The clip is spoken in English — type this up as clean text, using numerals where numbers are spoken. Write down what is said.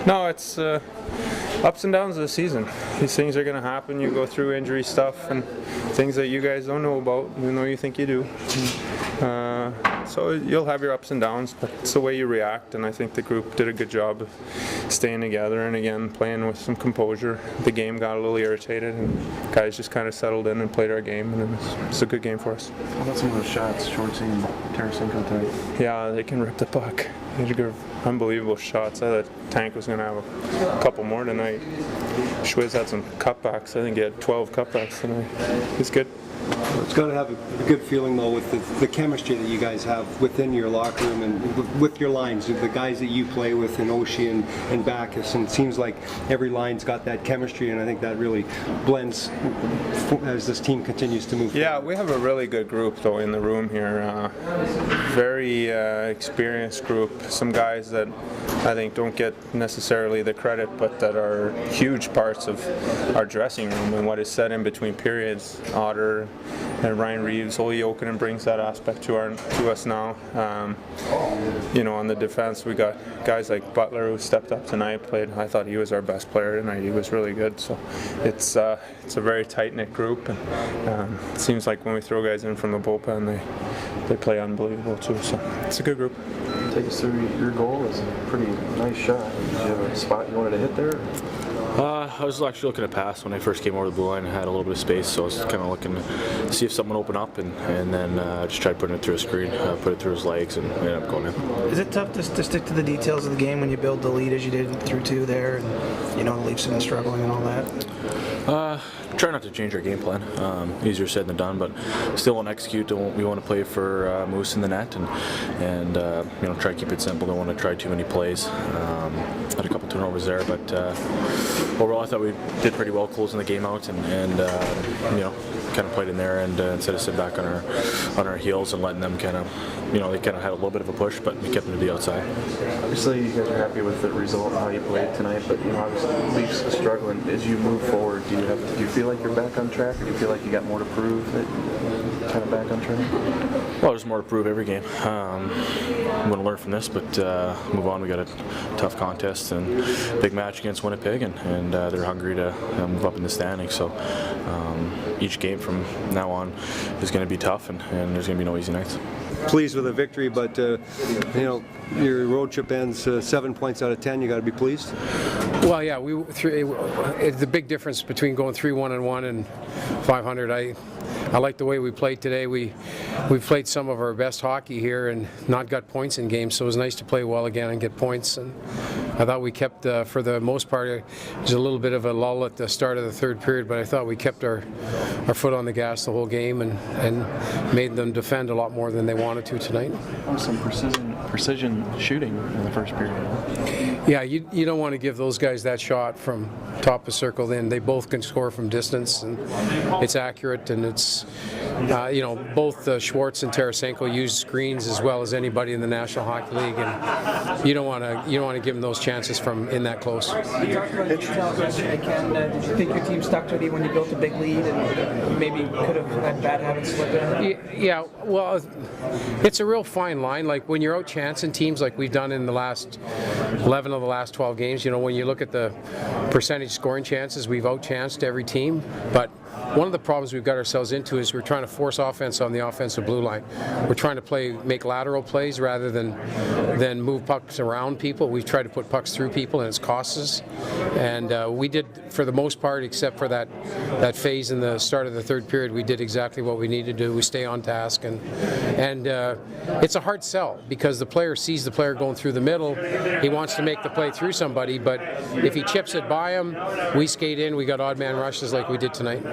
No, it's ups and downs of the season. These things are going to happen. You go through injury stuff and things that you guys don't know about, even though you think you do. So you'll have your ups and downs, but it's the way you react, and I think the group did a good job of staying together and again playing with some composure. The game got a little irritated, and guys just kind of settled in and played our game, and it was a good game for us. How about some of those shots, Schwartz and Tarasenko tonight? Yeah, they can rip the puck. They had unbelievable shots. I thought Tank was going to have a couple more tonight. Schwartz had some cutbacks. I think he had 12 cutbacks tonight. It's good. It's got to have a good feeling, though, with the chemistry that you guys have within your locker room and with your lines, the guys that you play with in Oshie and Bacchus. And it seems like every line's got that chemistry, and I think that really blends as this team continues to move forward. Yeah, we have a really good group, though, in the room here. Very experienced group. Some guys that I think don't get necessarily the credit, but that are huge parts of our dressing room and what is said in between periods. Otter and Ryan Reeves, Ole Jokinen brings that aspect to us now. On the defense, we got guys like Butler who stepped up tonight, played. I thought he was our best player tonight. He was really good. So it's a very tight-knit group, and it seems like when we throw guys in from the bullpen, they play unbelievable too. So it's a good group. Take us through your goal. It was a pretty nice shot. Did you have a spot you wanted to hit there? I was actually looking to pass when I first came over the blue line. I had a little bit of space, so I was kind of looking to see if someone would open up, and then just tried putting it through a screen, put it through his legs, and ended up going in. Is it tough to stick to the details of the game when you build the lead as you did through two there, and the Leafs have been struggling and all that? Try not to change our game plan. Easier said than done, but still want to execute. We want to play for Moose in the net, and try to keep it simple. Don't want to try too many plays. Had a couple turnovers there, but overall I thought we did pretty well closing the game out, and kind of played in there, and instead of sitting back on our heels and letting them kind of, they kind of had a little bit of a push, but we kept them to the outside. Obviously, you guys are happy with the result and how you played tonight, but obviously the Leafs are struggling. As you move forward, do you feel like you're back on track, or do you feel like you got more to prove that you're kind of back on track? Well, there's more to prove every game. I'm going to learn from this, but move on. We got a tough contest and big match against Winnipeg, and they're hungry to move up in the standings. So each game from now on is going to be tough, and there's going to be no easy nights. Pleased with the victory, but your road trip ends 7 points out of 10. You got to be pleased. Well, yeah, it's the big difference between going 3-1-1 and 500. I like the way we played today. We played some of our best hockey here and not got points in games, so it was nice to play well again and get points. And I thought we kept, for the most part, it was a little bit of a lull at the start of the third period, but I thought we kept our foot on the gas the whole game and made them defend a lot more than they wanted to tonight. Some precision shooting in the first period. Yeah, you don't want to give those guys that shot from top of circle. Then they both can score from distance, and it's accurate, and it's both Schwartz and Tarasenko use screens as well as anybody in the National Hockey League, and you don't want to give them those chances from in that close. You talked about your challenges. Did you think your team stuck to it when you built a big lead and maybe could have had bad habits slip in? Yeah, well, it's a real fine line. Like when you're out chancing teams like we've done in the last 11 of the last 12 games, when you look at the percentage scoring chances, we've out-chanced every team, but one of the problems we've got ourselves into is we're trying to force offense on the offensive blue line. We're trying to make lateral plays rather than move pucks around people. We've tried to put pucks through people, and it's cost us. And we did, for the most part, except for that phase in the start of the third period, we did exactly what we needed to do. We stay on task, and it's a hard sell because the player sees the player going through the middle. He wants to make the play through somebody, but if he chips it by him, we skate in. We got odd man rushes like we did tonight.